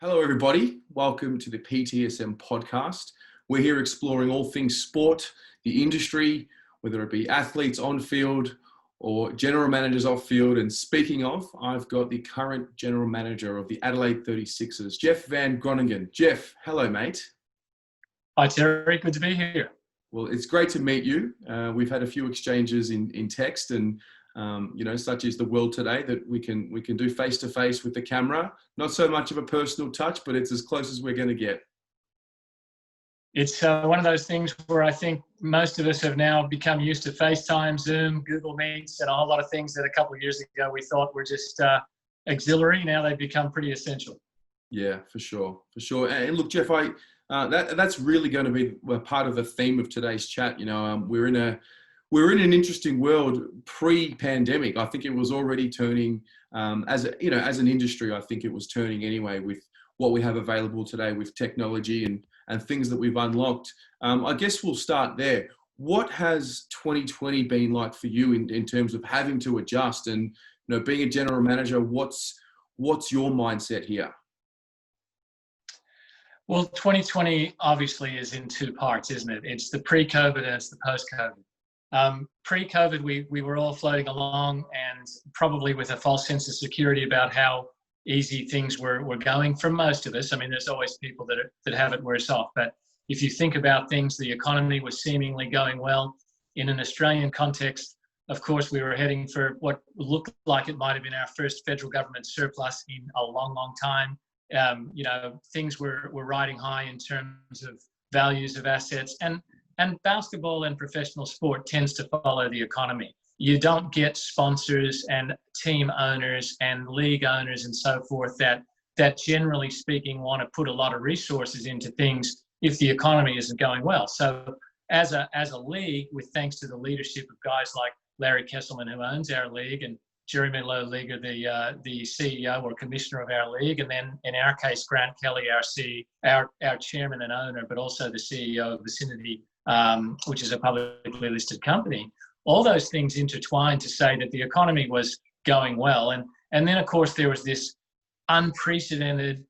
Hello, everybody. Welcome to the PTSM podcast. We're here exploring all things sport, the industry, whether it be athletes on field or general managers off field. And speaking of, I've got the current general manager of the Adelaide 36ers, Jeff Van Groningen. Jeff, hello, mate. Hi, Terry. Good to be here. Well, it's great to meet you. We've had a few exchanges in text and such is the world today that we can do face to face with the camera. Not so much of a personal touch, but it's as close as we're going to get. It's one of those things where I think most of us have now become used to FaceTime, Zoom, Google Meets, and a whole lot of things that a couple of years ago we thought were just auxiliary. Now they've become pretty essential. Yeah, for sure. And look, Jeff, that's really going to be a part of the theme of today's chat. We're in an interesting world pre-pandemic. I think it was already turning as an industry. I think it was turning anyway with what we have available today with technology and things that we've unlocked. I guess we'll start there. What has 2020 been like for you in terms of having to adjust and being a general manager? What's your mindset here? Well, 2020 obviously is in two parts, isn't it? It's the pre-COVID and it's the post-COVID. Pre-COVID, we were all floating along and probably with a false sense of security about how easy things were going for most of us. I mean, there's always people that have it worse off. But if you think about things, the economy was seemingly going well. In an Australian context, of course, we were heading for what looked like it might have been our first federal government surplus in a long, long time. Things were riding high in terms of values of assets. And basketball and professional sport tends to follow the economy. You don't get sponsors and team owners and league owners and so forth that generally speaking want to put a lot of resources into things if the economy isn't going well. So as a league, with thanks to the leadership of guys like Larry Kesselman, who owns our league, and Jeremy Lowe-Liger, the CEO or commissioner of our league, and then in our case, Grant Kelly, our chairman and owner, but also the CEO of Vicinity, which is a publicly listed company. All those things intertwined to say that the economy was going well. And then, of course, there was this unprecedented,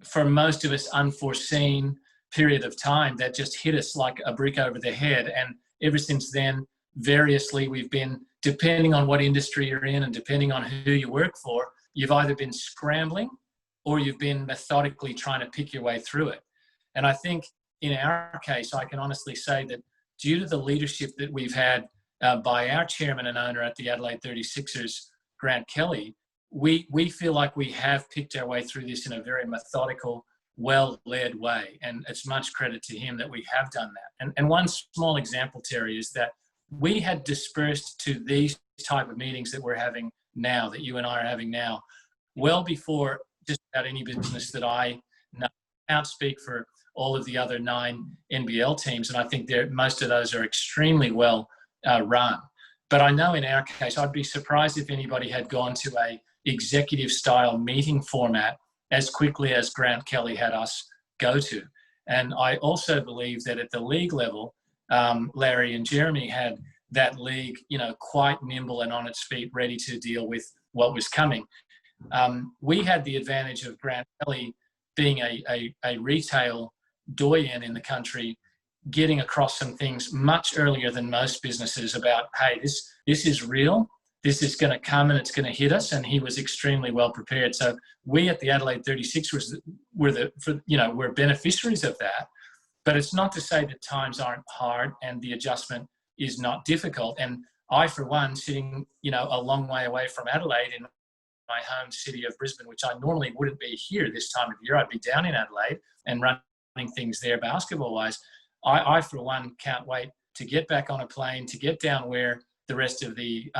for most of us, unforeseen period of time that just hit us like a brick over the head. And ever since then, variously, we've been, depending on what industry you're in and depending on who you work for, you've either been scrambling or you've been methodically trying to pick your way through it. And I think in our case, I can honestly say that due to the leadership that we've had by our chairman and owner at the Adelaide 36ers, Grant Kelly, we feel like we have picked our way through this in a very methodical, well-led way. And it's much credit to him that we have done that. And one small example, Terry, is that we had dispersed to these type of meetings that we're having now, that you and I are having now, well before just about any business that I know. I can't speak for all of the other 9 NBL teams, and I think most of those are extremely well run. But I know in our case, I'd be surprised if anybody had gone to a executive style meeting format as quickly as Grant Kelly had us go to. And I also believe that at the league level, Larry and Jeremy had that league, quite nimble and on its feet, ready to deal with what was coming. We had the advantage of Grant Kelly being a retail doyen in the country, getting across some things much earlier than most businesses about, hey, this is real, this is going to come and it's going to hit us, and he was extremely well prepared. So we at the Adelaide 36ers we're beneficiaries of that. But it's not to say that times aren't hard and the adjustment is not difficult. And I, for one, sitting, a long way away from Adelaide in my home city of Brisbane, which I normally wouldn't be here this time of year, I'd be down in Adelaide and running things there basketball-wise. I, for one, can't wait to get back on a plane, to get down where the rest of the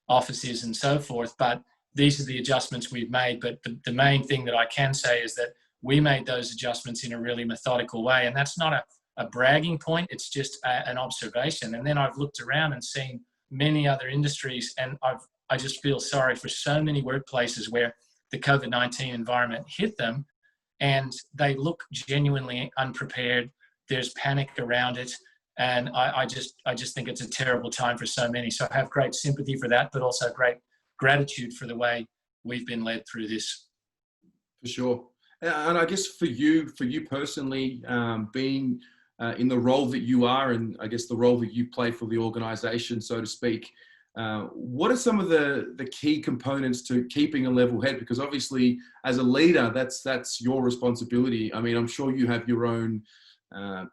office is and so forth. But these are the adjustments we've made. But the main thing that I can say is that we made those adjustments in a really methodical way. And that's not a bragging point. It's just an observation. And then I've looked around and seen many other industries, and I just feel sorry for so many workplaces where the COVID-19 environment hit them and they look genuinely unprepared. There's panic around it. And I just think it's a terrible time for so many. So I have great sympathy for that, but also great gratitude for the way we've been led through this. For sure. And I guess for you personally, being in the role that you are, and I guess the role that you play for the organisation, so to speak, what are some of the key components to keeping a level head? Because obviously, as a leader, that's your responsibility. I mean, I'm sure you have your own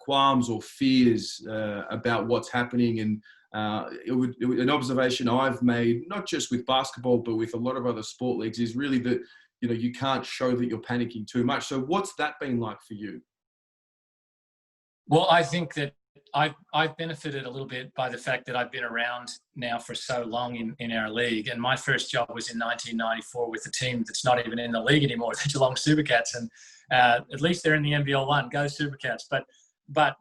qualms or fears about what's happening, and an observation I've made, not just with basketball, but with a lot of other sport leagues, is really that you can't show that you're panicking too much. So what's that been like for you? Well, I think that I've benefited a little bit by the fact that I've been around now for so long in our league. And my first job was in 1994 with a team that's not even in the league anymore, the Geelong Supercats. And at least they're in the NBL 1. Go Supercats. But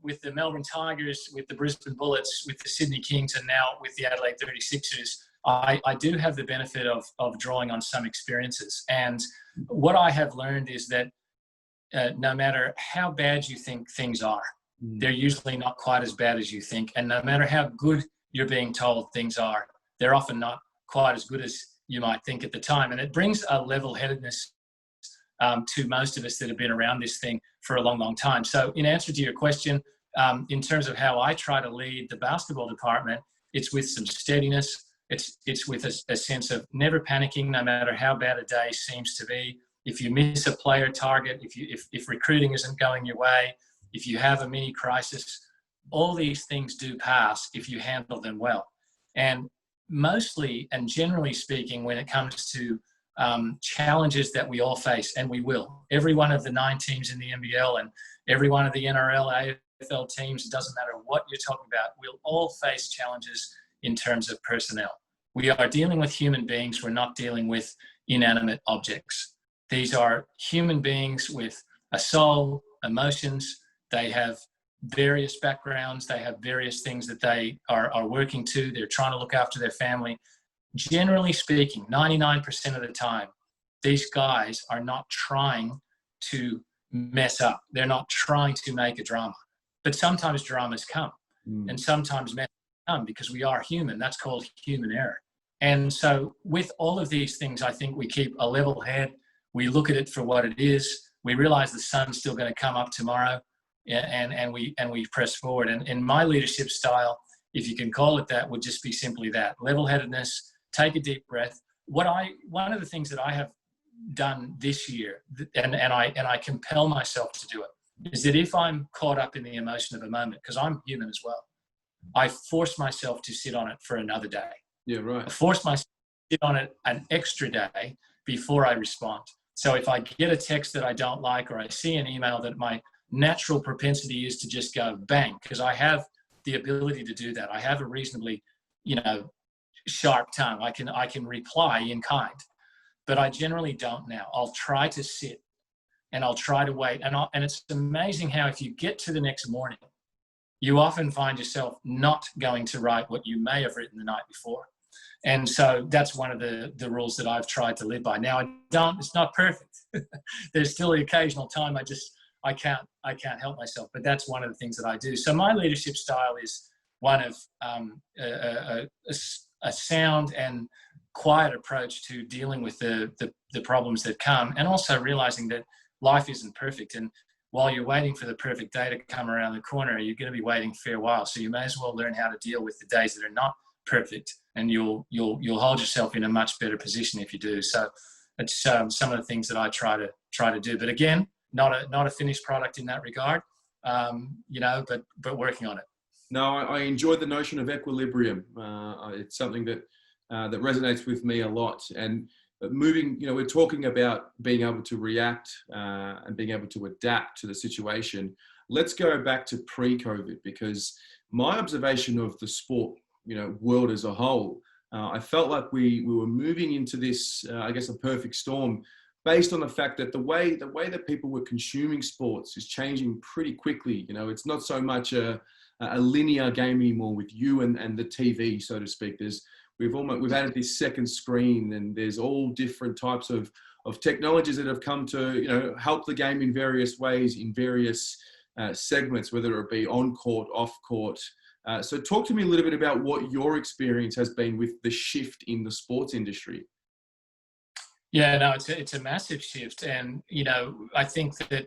with the Melbourne Tigers, with the Brisbane Bullets, with the Sydney Kings, and now with the Adelaide 36ers, I do have the benefit of drawing on some experiences. And what I have learned is that no matter how bad you think things are, they're usually not quite as bad as you think. And no matter how good you're being told things are, they're often not quite as good as you might think at the time. And it brings a level-headedness to most of us that have been around this thing for a long, long time. So in answer to your question, in terms of how I try to lead the basketball department, it's with some steadiness. It's with a sense of never panicking, no matter how bad a day seems to be. If you miss a player target, if recruiting isn't going your way, if you have a mini crisis, all these things do pass if you handle them well. And mostly and generally speaking, when it comes to challenges that we all face, and we will, every one of the 9 teams in the NBL and every one of the NRL, AFL teams, it doesn't matter what you're talking about, we'll all face challenges in terms of personnel. We are dealing with human beings. We're not dealing with inanimate objects. These are human beings with a soul, emotions. They have various backgrounds. They have various things that they are working to. They're trying to look after their family. Generally speaking, 99% of the time, these guys are not trying to mess up. They're not trying to make a drama. But sometimes dramas come, and sometimes mess come because we are human. That's called human error. And so with all of these things, I think we keep a level head. We look at it for what it is. We realize the sun's still going to come up tomorrow, and we press forward. And in my leadership style, if you can call it that, would just be simply that: level-headedness. Take a deep breath. One of the things that I have done this year, and I compel myself to do it, is that if I'm caught up in the emotion of a moment, because I'm human as well, I force myself to sit on it for another day. Yeah, right. I force myself to sit on it an extra day before I respond. So if I get a text that I don't like, or I see an email, that my natural propensity is to just go bang, because I have the ability to do that. I have a reasonably, sharp tongue. I can reply in kind, but I generally don't now. I'll try to sit and I'll try to wait. And it's amazing how if you get to the next morning, you often find yourself not going to write what you may have written the night before. And so that's one of the rules that I've tried to live by. Now it's not perfect. There's still the occasional time I can't help myself, but that's one of the things that I do. So my leadership style is one of a sound and quiet approach to dealing with the problems that come, and also realizing that life isn't perfect. And while you're waiting for the perfect day to come around the corner, you're going to be waiting a fair while. So you may as well learn how to deal with the days that are not perfect, and you'll hold yourself in a much better position if you do. So it's some of the things that I try to do. But again, not a finished product in that regard, but working on it. No, I enjoy the notion of equilibrium. It's something that resonates with me a lot. And moving, we're talking about being able to react and being able to adapt to the situation. Let's go back to pre-COVID, because my observation of the sport, world as a whole, I felt like we were moving into this, I guess, a perfect storm, based on the fact that the way that people were consuming sports is changing pretty quickly. It's not so much a linear game anymore with you and the TV, so to speak. We've added this second screen, and there's all different types of technologies that have come to help the game in various ways, in various segments, whether it be on court, off court. So talk to me a little bit about what your experience has been with the shift in the sports industry. Yeah, no, it's a massive shift, and I think that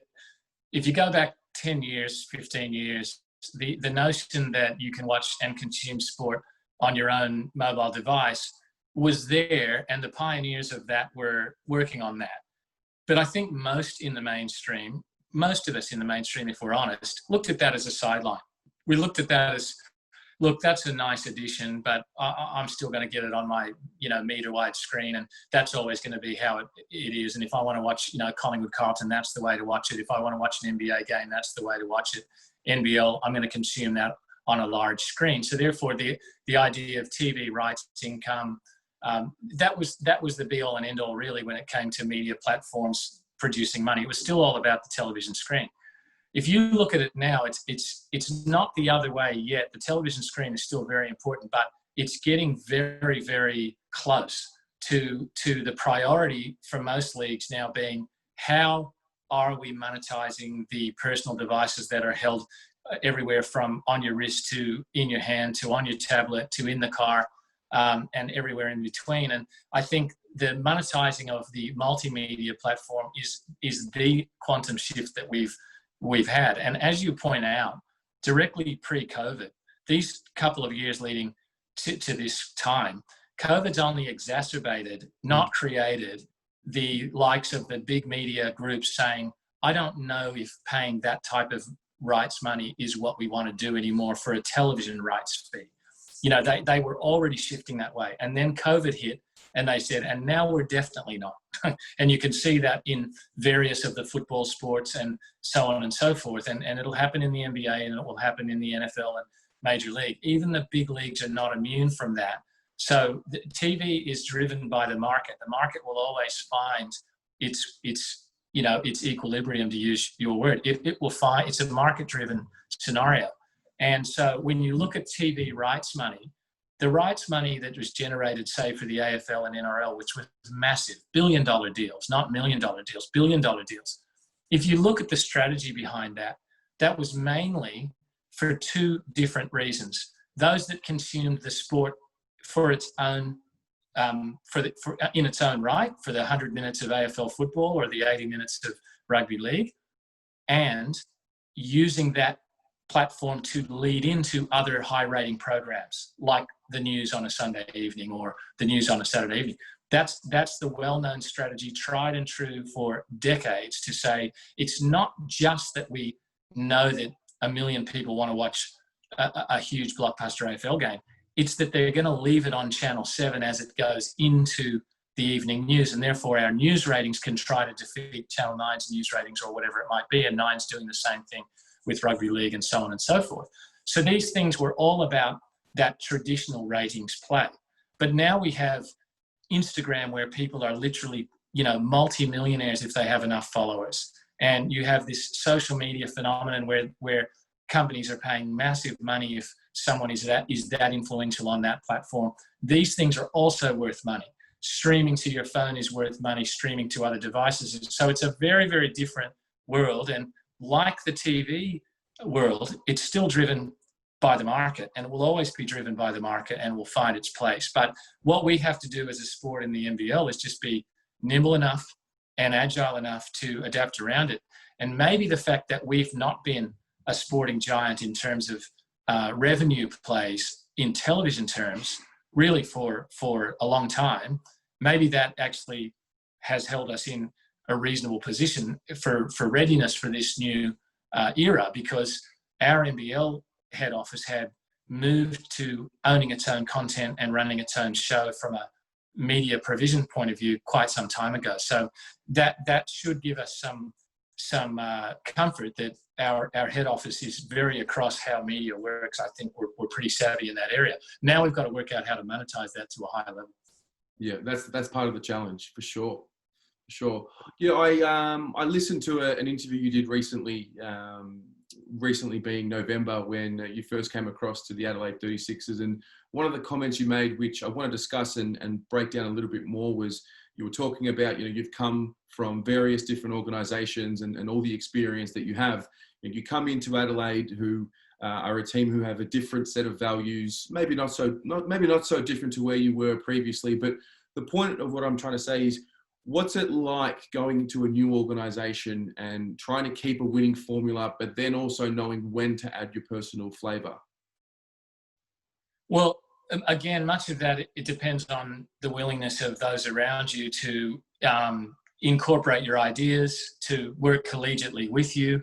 if you go back 10 years, 15 years, the notion that you can watch and consume sport on your own mobile device was there, and the pioneers of that were working on that. But I think most of us in the mainstream, if we're honest, looked at that as a sideline. We looked at that as, look, that's a nice addition, but I'm still going to get it on my, meter wide screen, and that's always going to be how it is. And if I want to watch, Collingwood Carlton, that's the way to watch it. If I want to watch an NBA game, that's the way to watch it. NBL, I'm going to consume that on a large screen. So therefore, the idea of TV rights income, that was the be all and end all really when it came to media platforms producing money. It was still all about the television screen. If you look at it now, it's not the other way yet. The television screen is still very important, but it's getting very, very close to the priority for most leagues now being, how are we monetizing the personal devices that are held everywhere from on your wrist to in your hand to on your tablet to in the car, and everywhere in between. And I think the monetizing of the multimedia platform is the quantum shift that we've had. And as you point out, directly pre-COVID, these couple of years leading to this time, COVID's only exacerbated, not created, the likes of the big media groups saying, I don't know if paying that type of rights money is what we want to do anymore for a television rights fee. They were already shifting that way. And then COVID hit and they said, and now we're definitely not. And you can see that in various of the football sports and so on and so forth. And it'll happen in the NBA and it will happen in the NFL and Major League. Even the big leagues are not immune from that. So the TV is driven by the market. The market will always find its equilibrium, to use your word. It will find, it's a market-driven scenario. And so when you look at TV rights money, the rights money that was generated, say, for the AFL and NRL, which was massive, billion-dollar deals, not million-dollar deals, billion-dollar deals. If you look at the strategy behind that, that was mainly for two different reasons. Those that consumed the sport for its own, in its own right, for the 100 minutes of AFL football or the 80 minutes of rugby league, and using that platform to lead into other high-rating programs like the news on a Sunday evening or the news on a Saturday evening. That's the well-known strategy, tried and true for decades, to say it's not just that we know that 1 million people want to watch a huge blockbuster AFL game. It's that they're going to leave it on Channel 7 as it goes into the evening news, and therefore our news ratings can try to defeat Channel 9's news ratings or whatever it might be, and Nine's doing the same thing with rugby league and so on and so forth. So these things were all about that traditional ratings play. But now we have Instagram, where people are literally, multi-millionaires if they have enough followers. And you have this social media phenomenon where companies are paying massive money if someone is that influential on that platform. These things are also worth money. Streaming to your phone is worth money, streaming to other devices. So it's a very, very different world. And like the TV world, it's still driven by the market, and it will always be driven by the market and will find its place. But what we have to do as a sport in the NBL is just be nimble enough and agile enough to adapt around it. And maybe the fact that we've not been a sporting giant in terms of revenue plays in television terms, really for a long time, maybe that actually has held us in a reasonable position for readiness for this new era, because our NBL head office had moved to owning its own content and running its own show from a media provision point of view quite some time ago. So that should give us some comfort that our head office is very across how media works. I think we're pretty savvy in that area. Now we've got to work out how to monetize that to a higher level. Yeah, that's part of the challenge, for sure. Sure. Yeah, I listened to an interview you did recently being November, when you first came across to the Adelaide 36ers. And one of the comments you made, which I want to discuss and break down a little bit more, was you were talking about, you've come from various different organizations and all the experience that you have. And you come into Adelaide, who are a team who have a different set of values, maybe not so different to where you were previously. But the point of what I'm trying to say is, What's it like going into a new organization and trying to keep a winning formula, but then also knowing when to add your personal flavor? Well, again, much of that, it depends on the willingness of those around you to incorporate your ideas, to work collegiately with you.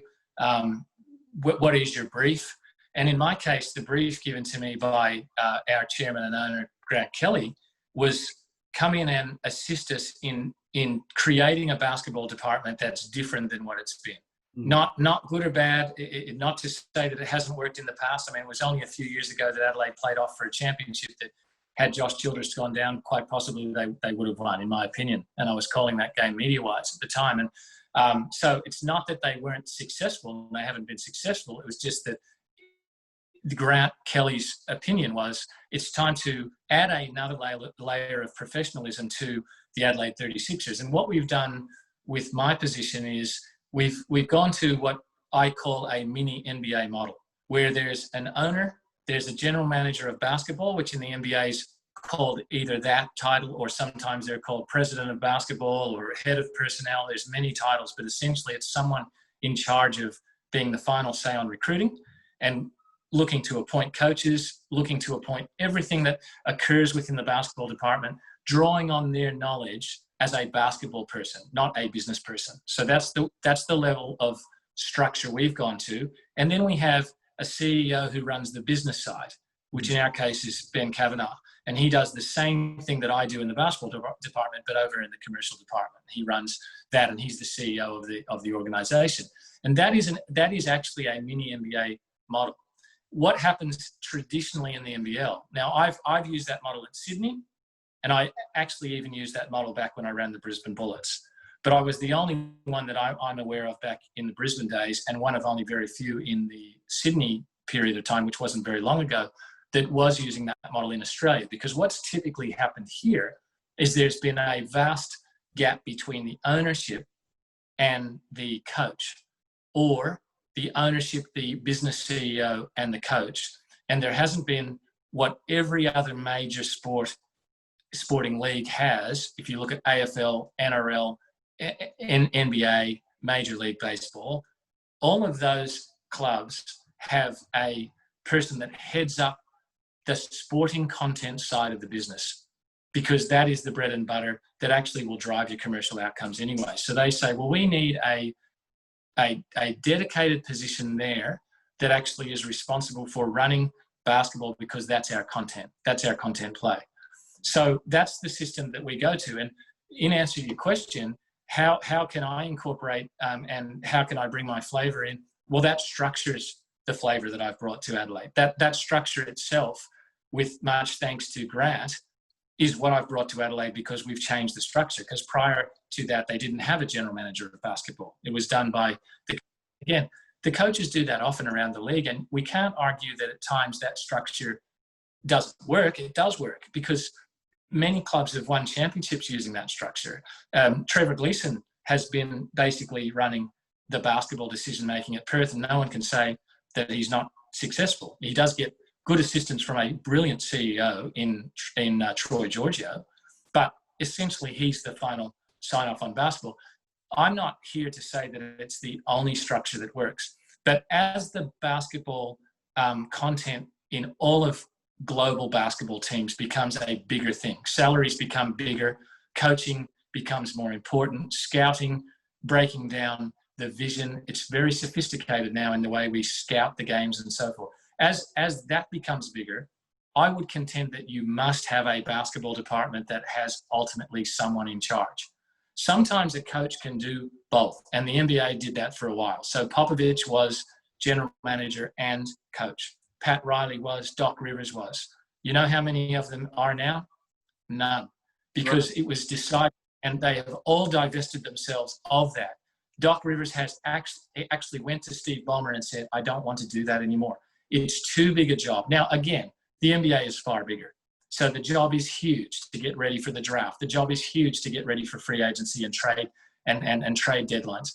What is your brief? And in my case, the brief given to me by our chairman and owner, Grant Kelly, was come in and assist us in creating a basketball department that's different than what it's been. Not good or bad, not to say that it hasn't worked in the past. I mean, it was only a few years ago that Adelaide played off for a championship that had Josh Childress gone down, quite possibly they would have won, in my opinion. And I was calling that game media-wise at the time. And so it's not that they weren't successful and they haven't been successful. It was just that Grant Kelly's opinion was it's time to add another layer of professionalism to the Adelaide 36ers. And what we've done with my position is we've gone to what I call a mini NBA model, where there's an owner, there's a general manager of basketball, which in the NBA is called either that title or sometimes they're called president of basketball or head of personnel. There's many titles, but essentially it's someone in charge of being the final say on recruiting and looking to appoint coaches, looking to appoint everything that occurs within the basketball department, drawing on their knowledge as a basketball person, not a business person. So that's the level of structure we've gone to. And then we have a CEO who runs the business side, which in our case is Ben Kavanagh. And he does the same thing that I do in the basketball department, but over in the commercial department. He runs that and he's the CEO of the organization. And that is actually a mini NBA model. What happens traditionally in the NBL? Now, I've used that model at Sydney, and I actually even used that model back when I ran the Brisbane Bullets. But I was the only one that I'm aware of back in the Brisbane days, and one of only very few in the Sydney period of time, which wasn't very long ago, that was using that model in Australia. Because what's typically happened here is there's been a vast gap between the ownership and the coach, or the ownership, the business CEO and the coach. And there hasn't been what every other major sporting league has. If you look at AFL, NRL, NBA, Major League Baseball, all of those clubs have a person that heads up the sporting content side of the business, because that is the bread and butter that actually will drive your commercial outcomes anyway. So they say, well, we need a dedicated position there that actually is responsible for running basketball, because that's our content. That's our content play. So that's the system that we go to. And in answer to your question, how can I incorporate and how can I bring my flavor in? Well, that structures the flavor that I've brought to Adelaide. That structure itself, with much thanks to Grant, is what I've brought to Adelaide, because we've changed the structure. Because prior to that, they didn't have a general manager of basketball. It was done by, the coaches do that often around the league. And we can't argue that at times that structure doesn't work. It does work, because many clubs have won championships using that structure. Trevor Gleeson has been basically running the basketball decision-making at Perth, and no one can say that he's not successful. He does get good assistance from a brilliant CEO in Troy Giorgio, but essentially he's the final sign-off on basketball. I'm not here to say that it's the only structure that works, but as the basketball content in all of global basketball teams becomes a bigger thing, salaries become bigger, coaching becomes more important, scouting, breaking down the vision, it's very sophisticated now in the way we scout the games and so forth. As that becomes bigger, I would contend that you must have a basketball department that has ultimately someone in charge. Sometimes a coach can do both, and the NBA did that for a while. So Popovich was general manager and coach. Pat Riley was, Doc Rivers was. You know how many of them are now? None. Because it was decided, and they have all divested themselves of that. Doc Rivers has actually went to Steve Ballmer and said, I don't want to do that anymore. It's too big a job. Now, again, the NBA is far bigger. So the job is huge to get ready for the draft. The job is huge to get ready for free agency and trade and trade deadlines.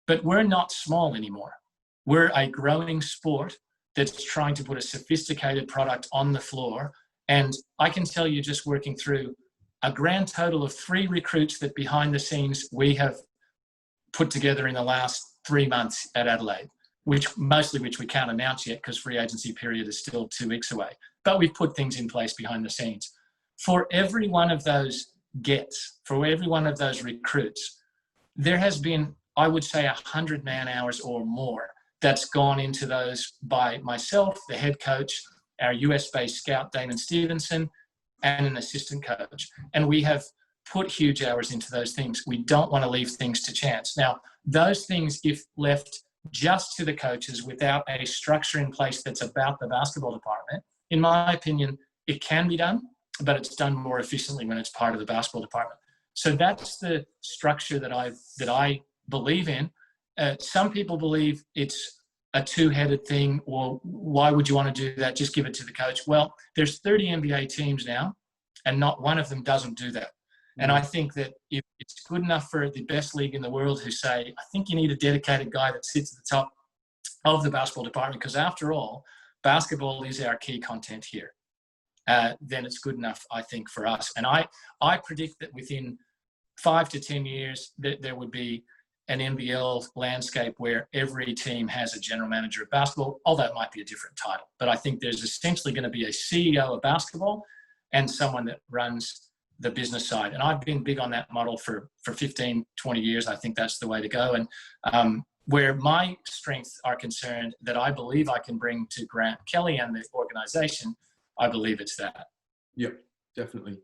But we're not small anymore. We're a growing sport that's trying to put a sophisticated product on the floor. And I can tell you, just working through a grand total of 3 recruits that behind the scenes we have put together in the last 3 months at Adelaide, which we can't announce yet because free agency period is still 2 weeks away. But we've put things in place behind the scenes. For every one of those for every one of those recruits, there has been, I would say, 100 man hours or more that's gone into those by myself, the head coach, our US-based scout, Damon Stevenson, and an assistant coach. And we have put huge hours into those things. We don't want to leave things to chance. Now, those things, if left just to the coaches without a structure in place that's about the basketball department, in my opinion, it can be done, but it's done more efficiently when it's part of the basketball department. So that's the structure that I believe in. Some people believe it's a two-headed thing, or why would you want to do that? Just give it to the coach. Well, there's 30 NBA teams now, and not one of them doesn't do that. And I think that if it's good enough for the best league in the world who say, I think you need a dedicated guy that sits at the top of the basketball department, because after all, basketball is our key content here. Then it's good enough, I think, for us. And I predict that within 5 to 10 years, there would be an NBL landscape where every team has a general manager of basketball, although it might be a different title. But I think there's essentially going to be a CEO of basketball and someone that runs the business side. And I've been big on that model for 15, 20 years. I think that's the way to go. And where my strengths are concerned that I believe I can bring to Grant Kelly and the organization, I believe it's that. Yep, definitely.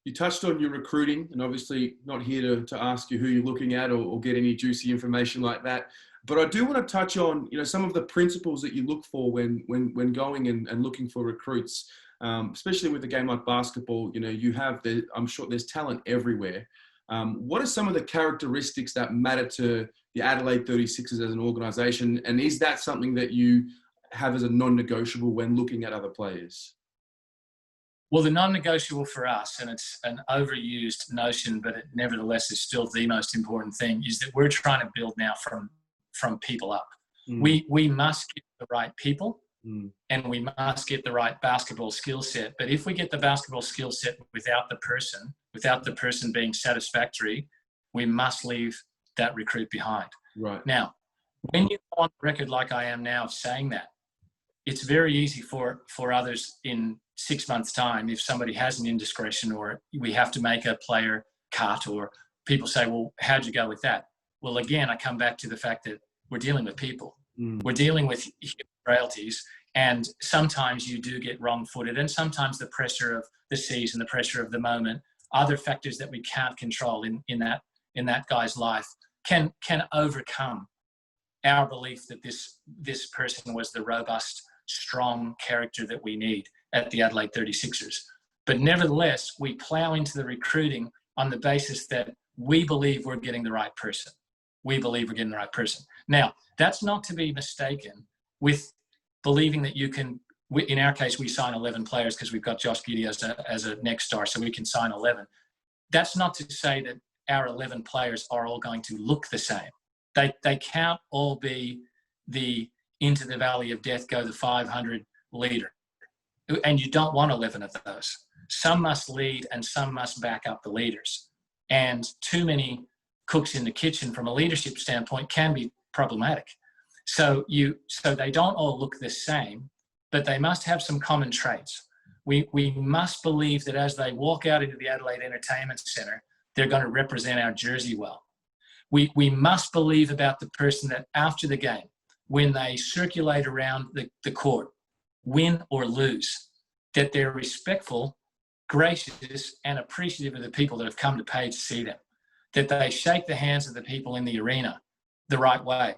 You touched on your recruiting, and obviously not here to ask you who you're looking at or get any juicy information like that. But I do want to touch on, some of the principles that you look for when going and looking for recruits, especially with a game like basketball. I'm sure there's talent everywhere. What are some of the characteristics that matter to the Adelaide 36ers as an organization? And is that something that you have as a non-negotiable when looking at other players? Well, the non-negotiable for us, and it's an overused notion, but it nevertheless is still the most important thing, is that we're trying to build now from people up. We must get the right people, and we must get the right basketball skill set. But if we get the basketball skill set without the person being satisfactory, we must leave that recruit behind. Right. Now, when you go on record like I am now of saying that, it's very easy for others in 6 months' time, if somebody has an indiscretion or we have to make a player cut, or people say, well, how'd you go with that? Well, again, I come back to the fact that we're dealing with people. We're dealing with human frailties, and sometimes you do get wrong-footed, and sometimes the pressure of the season, the pressure of the moment, other factors that we can't control in that guy's life can overcome our belief that this person was the robust, strong character that we need at the Adelaide 36ers. But nevertheless, we plow into the recruiting on the basis that we believe we're getting the right person. Now, that's not to be mistaken with believing that you can, in our case, we sign 11 players because we've got Josh Giddey as a next star, so we can sign 11. That's not to say that our 11 players are all going to look the same. They can't all be the into the valley of death go the 500 leader. And you don't want 11 of those. Some must lead and some must back up the leaders. And too many cooks in the kitchen from a leadership standpoint can be problematic. So they don't all look the same, but they must have some common traits. We must believe that as they walk out into the Adelaide Entertainment Centre, they're going to represent our jersey well. We must believe about the person that after the game, when they circulate around the court, win or lose, that they're respectful, gracious, and appreciative of the people that have come to pay to see them, that they shake the hands of the people in the arena the right way,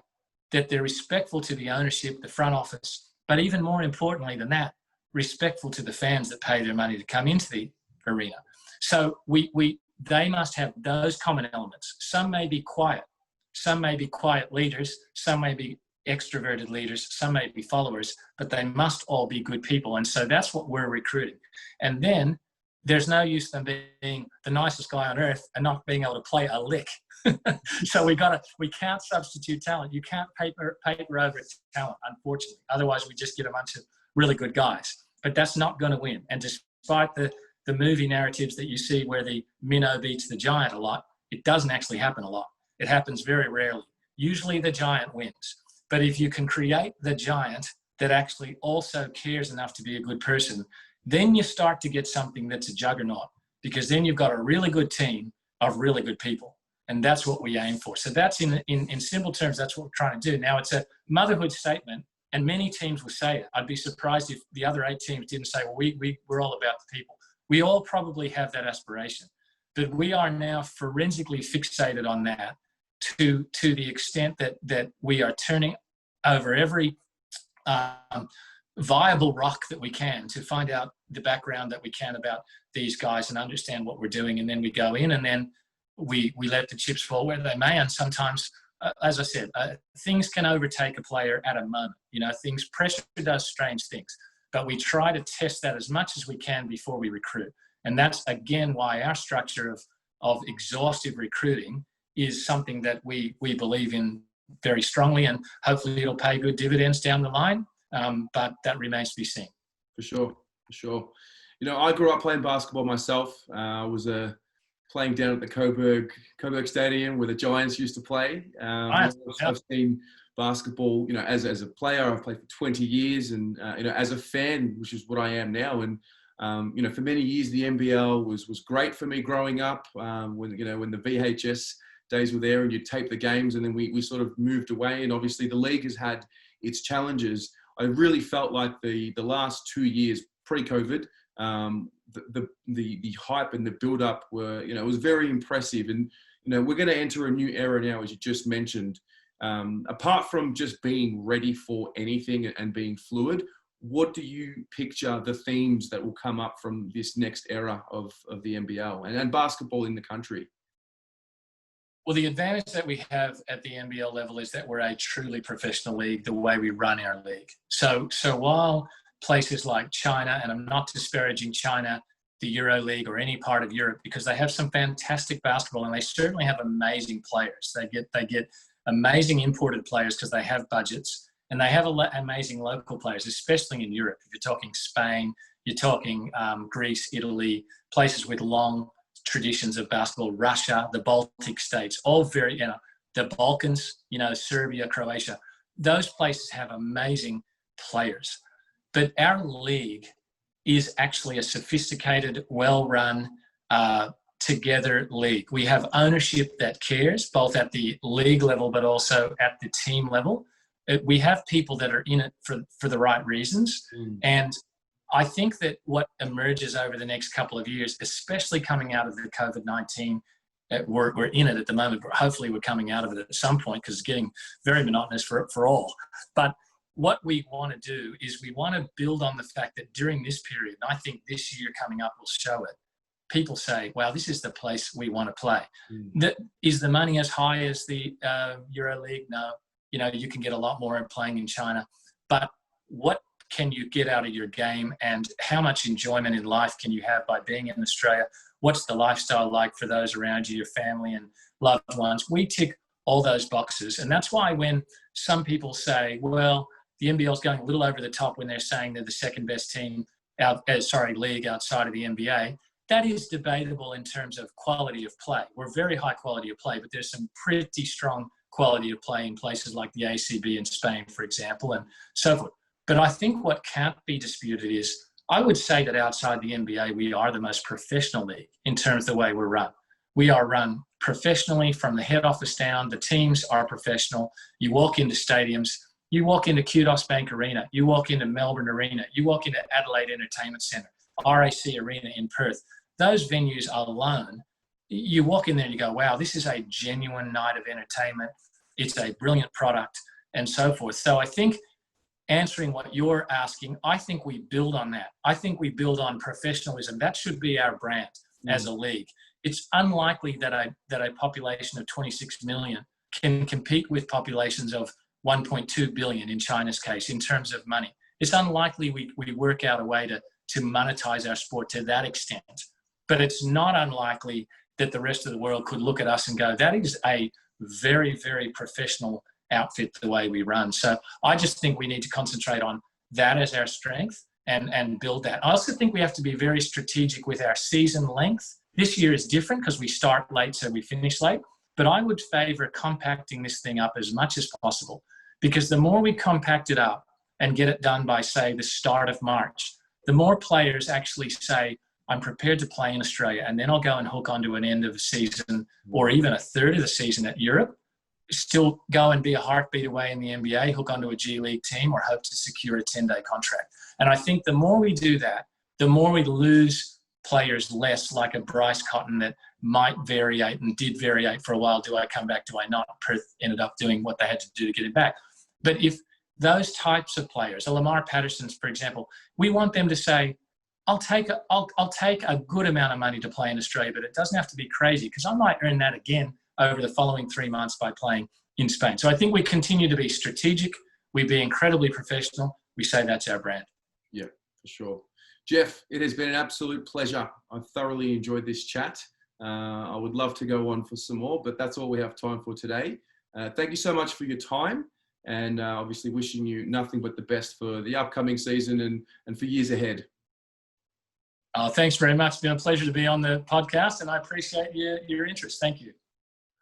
that they're respectful to the ownership, the front office, but even more importantly than that, respectful to the fans that pay their money to come into the arena. So they must have those common elements. Some may be quiet. Some may be quiet leaders. Some may be extroverted leaders. Some may be followers, but they must all be good people. And so that's what we're recruiting. And then there's no use them being the nicest guy on earth and not being able to play a lick. So we can't substitute talent. You can't paper over talent, unfortunately. Otherwise, we just get a bunch of really good guys. But that's not going to win. And despite the the movie narratives that you see where the minnow beats the giant a lot, it doesn't actually happen a lot. It happens very rarely. Usually the giant wins. But if you can create the giant that actually also cares enough to be a good person, then you start to get something that's a juggernaut, because then you've got a really good team of really good people. And that's what we aim for. So that's in simple terms, that's what we're trying to do. Now, it's a motherhood statement, and many teams will say it. I'd be surprised if the other 8 teams didn't say, well, we're all about the people. We all probably have that aspiration, but we are now forensically fixated on that to the extent that we are turning over every viable rock that we can to find out the background that we can about these guys and understand what we're doing. And then we go in, and then we let the chips fall where they may. And sometimes, as I said, things can overtake a player at a moment. Pressure does strange things, but we try to test that as much as we can before we recruit. And that's, again, why our structure of exhaustive recruiting is something that we believe in very strongly, and hopefully it'll pay good dividends down the line. But that remains to be seen. For sure. I grew up playing basketball myself. I was playing down at the Coburg Stadium where the Giants used to play. I've seen basketball, as a player. I've played for 20 years, and as a fan, which is what I am now. And for many years, the NBL was great for me growing up. When the VHS days were there, and you'd tape the games, and then we sort of moved away. And obviously, the league has had its challenges. I really felt like the last 2 years pre-COVID, the hype and the build-up were, it was very impressive. And we're going to enter a new era now, as you just mentioned. Apart from just being ready for anything and being fluid, what do you picture the themes that will come up from this next era of the NBL and basketball in the country? Well, the advantage that we have at the NBL level is that we're a truly professional league, the way we run our league. So while places like China, and I'm not disparaging China, the Euro League, or any part of Europe, because they have some fantastic basketball, and they certainly have amazing players. They get amazing imported players because they have budgets, and they have amazing local players, especially in Europe. If you're talking Spain, you're talking Greece, Italy, places with long traditions of basketball, Russia, the Baltic states, all very, the Balkans, Serbia, Croatia. Those places have amazing players. But our league is actually a sophisticated, well-run, together league. We have ownership that cares, both at the league level, but also at the team level. We have people that are in it for the right reasons. And I think that what emerges over the next couple of years, especially coming out of the COVID-19, we're in it at the moment, but hopefully we're coming out of it at some point, because it's getting very monotonous for all. But what we want to do is we want to build on the fact that during this period, and I think this year coming up will show it, people say, wow, this is the place we want to play. Is the money as high as the Euro League? No. You can get a lot more playing in China. But what can you get out of your game, and how much enjoyment in life can you have by being in Australia? What's the lifestyle like for those around you, your family and loved ones? We tick all those boxes. And that's why when some people say, well, the NBL is going a little over the top when they're saying they're the second best league outside of the NBA, that is debatable in terms of quality of play. We're very high quality of play, but there's some pretty strong quality of play in places like the ACB in Spain, for example, and so forth. But I think what can't be disputed is, I would say that outside the NBA, we are the most professional league in terms of the way we're run. We are run professionally from the head office down. The teams are professional. You walk into stadiums, you walk into Kudos Bank Arena, you walk into Melbourne Arena, you walk into Adelaide Entertainment Centre, RAC Arena in Perth. Those venues alone, you walk in there and you go, wow, this is a genuine night of entertainment. It's a brilliant product, and so forth. So I think, answering what you're asking, I think we build on that. I think we build on professionalism. That should be our brand as a league. It's unlikely that a population of 26 million can compete with populations of 1.2 billion in China's case in terms of money. It's unlikely we work out a way to monetize our sport to that extent. But it's not unlikely that the rest of the world could look at us and go, that is a very, very professional outfit the way we run. So I just think we need to concentrate on that as our strength, and build that. I also think we have to be very strategic with our season length. This year is different because we start late, so we finish late. But I would favor compacting this thing up as much as possible, because the more we compact it up and get it done by, say, the start of March, the more players actually say, I'm prepared to play in Australia, and then I'll go and hook onto an end of the season or even a third of the season at Europe, still go and be a heartbeat away in the NBA, hook onto a G League team, or hope to secure a 10-day contract. And I think the more we do that, the more we lose players less like a Bryce Cotton that might variate and did variate for a while. Do I come back? Do I not? Perth ended up doing what they had to do to get him back. But if those types of players, a Lamar Patterson's, for example, we want them to say, I'll take a good amount of money to play in Australia, but it doesn't have to be crazy, because I might earn that again over the following 3 months by playing in Spain. So I think we continue to be strategic. We be incredibly professional. We say that's our brand. Yeah, for sure. Jeff, it has been an absolute pleasure. I thoroughly enjoyed this chat. I would love to go on for some more, but that's all we have time for today. Thank you so much for your time, and obviously wishing you nothing but the best for the upcoming season and for years ahead. Thanks very much. It's been a pleasure to be on the podcast, and I appreciate your interest. Thank you.